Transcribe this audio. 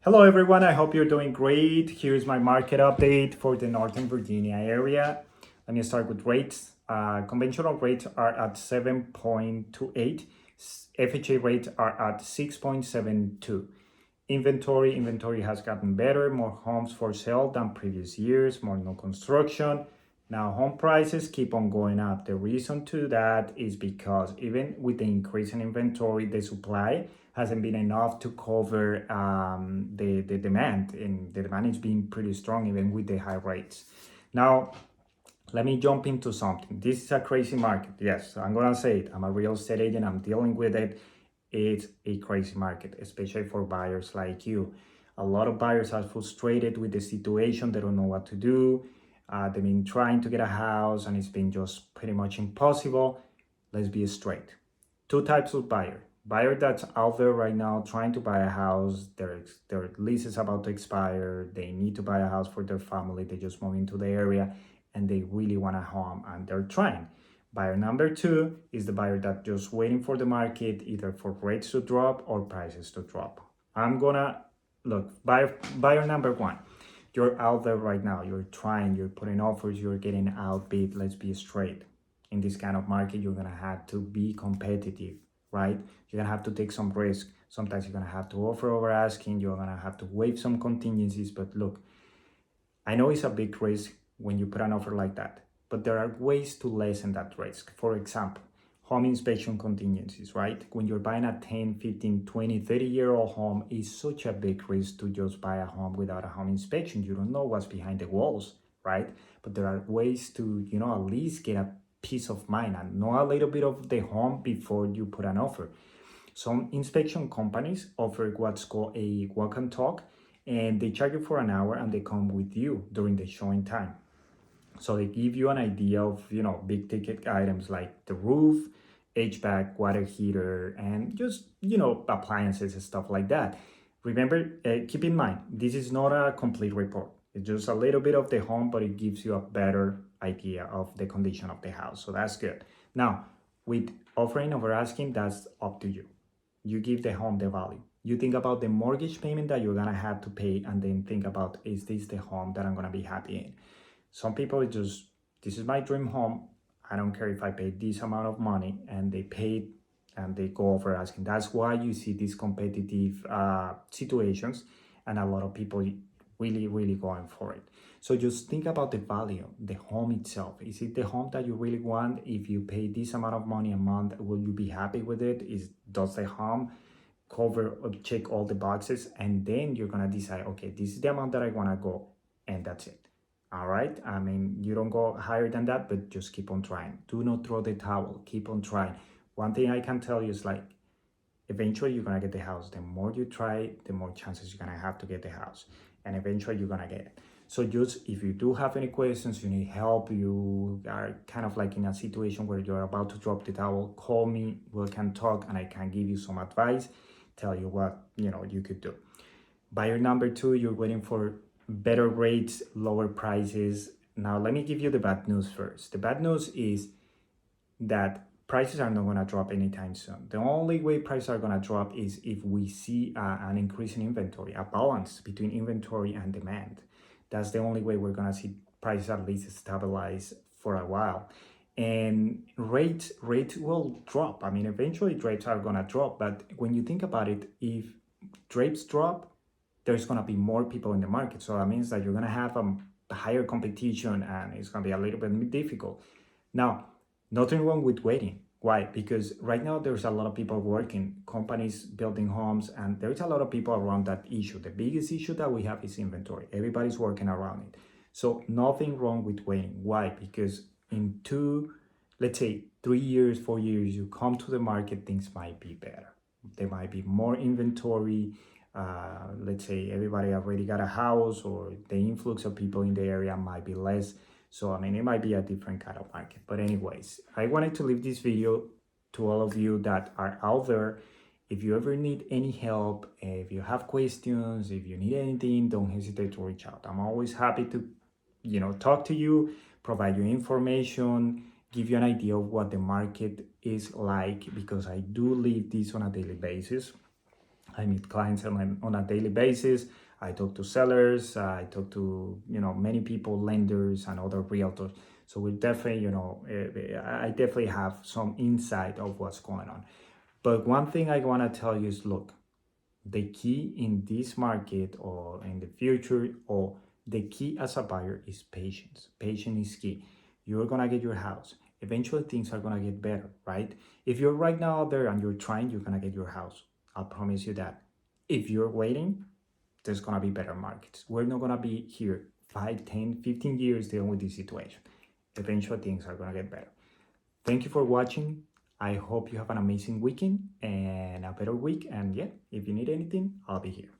Hello everyone, I hope you're doing great. Here's my market update for the Northern Virginia area. Let me start with rates. Conventional rates are at 7.28. FHA rates are at 6.72. Inventory has gotten better, more homes for sale than previous years, more new construction. Now home prices keep on going up. The reason to that is because even with the increase in inventory, the supply hasn't been enough to cover the demand, and the demand is being pretty strong even with the high rates. Now, let me jump into something. This is a crazy market. Yes, I'm gonna say it. I'm a real estate agent. I'm dealing with it. It's a crazy market, especially for buyers like you. A lot of buyers are frustrated with the situation. They don't know what to do. They've been trying to get a house and it's been just pretty much impossible. Let's be straight. Two types of buyer. Buyer that's out there right now trying to buy a house. Their lease is about to expire. They need to buy a house for their family. They just moved into the area and they really want a home and they're trying. Buyer number two is the buyer that just waiting for the market, either for rates to drop or prices to drop. I'm gonna look, buyer number one. You're out there right now, you're trying, you're putting offers, you're getting outbid. Let's be straight. In this kind of market, you're gonna have to be competitive, right? You're gonna have to take some risk. Sometimes you're gonna have to offer over asking, you're gonna have to waive some contingencies. But look, I know it's a big risk when you put an offer like that, but there are ways to lessen that risk. For example, home inspection contingencies, right? When you're buying a 10, 15, 20, 30-year-old home, it's such a big risk to just buy a home without a home inspection. You don't know what's behind the walls, right? But there are ways to, at least get a peace of mind and know a little bit of the home before you put an offer. Some inspection companies offer what's called a walk and talk, and they charge you for an hour and they come with you during the showing time. So they give you an idea of, big ticket items like the roof, HVAC, water heater, and just, appliances and stuff like that. Remember, keep in mind, this is not a complete report. It's just a little bit of the home, but it gives you a better idea of the condition of the house. So that's good. Now, with offering over asking, that's up to you. You give the home the value. You think about the mortgage payment that you're gonna have to pay, and then think about, is this the home that I'm gonna be happy in? Some people just, this is my dream home. I don't care if I pay this amount of money, and they pay it and they go over asking. That's why you see these competitive situations and a lot of people really going for it. So just think about the value, the home itself. Is it the home that you really want? If you pay this amount of money a month, will you be happy with it? Does the home cover or check all the boxes? And then you're gonna decide, okay, this is the amount that I wanna go, and that's it. All right. I mean, you don't go higher than that, but just keep on trying. Do not throw the towel. Keep on trying. One thing I can tell you is like, eventually you're gonna get the house. The more you try, the more chances you're gonna have to get the house, and eventually you're gonna get it. So just, if you do have any questions, you need help, you are kind of like in a situation where you're about to drop the towel, call me. We can talk and I can give you some advice, tell you what you could do. Buyer number two, you're waiting for better rates, lower prices. Now, let me give you the bad news first. The bad news is that prices are not going to drop anytime soon. The only way prices are going to drop is if we see an increase in inventory, a balance between inventory and demand. That's the only way we're going to see prices at least stabilize for a while. And rates will drop. I mean, eventually rates are going to drop. But when you think about it, if rates drop, there's going to be more people in the market. So that means that you're going to have a higher competition and it's going to be a little bit difficult. Now, nothing wrong with waiting. Why? Because right now there's a lot of people working, companies building homes, and there's a lot of people around that issue. The biggest issue that we have is inventory. Everybody's working around it. So nothing wrong with waiting. Why? Because in let's say 3 years, 4 years, you come to the market, things might be better. There might be more inventory. Let's say everybody already got a house, or the influx of people in the area might be less. So, I mean, it might be a different kind of market. But anyways, I wanted to leave this video to all of you that are out there. If you ever need any help, if you have questions, if you need anything, don't hesitate to reach out. I'm always happy to, talk to you, provide you information, give you an idea of what the market is like, because I do live this on a daily basis. I meet clients on a daily basis. I talk to sellers. I talk to many people, lenders, and other realtors. So we definitely I definitely have some insight of what's going on. But one thing I want to tell you is, look, the key in this market or in the future, or the key as a buyer, is patience. Patience is key. You're gonna get your house. Eventually things are gonna get better, right? If you're right now out there and you're trying, you're gonna get your house. I'll promise you that. If you're waiting, there's gonna be better markets. We're not gonna be here 5, 10, 15 years dealing with this situation. Eventually things are gonna get better. Thank you for watching. I hope you have an amazing weekend and a better week. And yeah, if you need anything, I'll be here.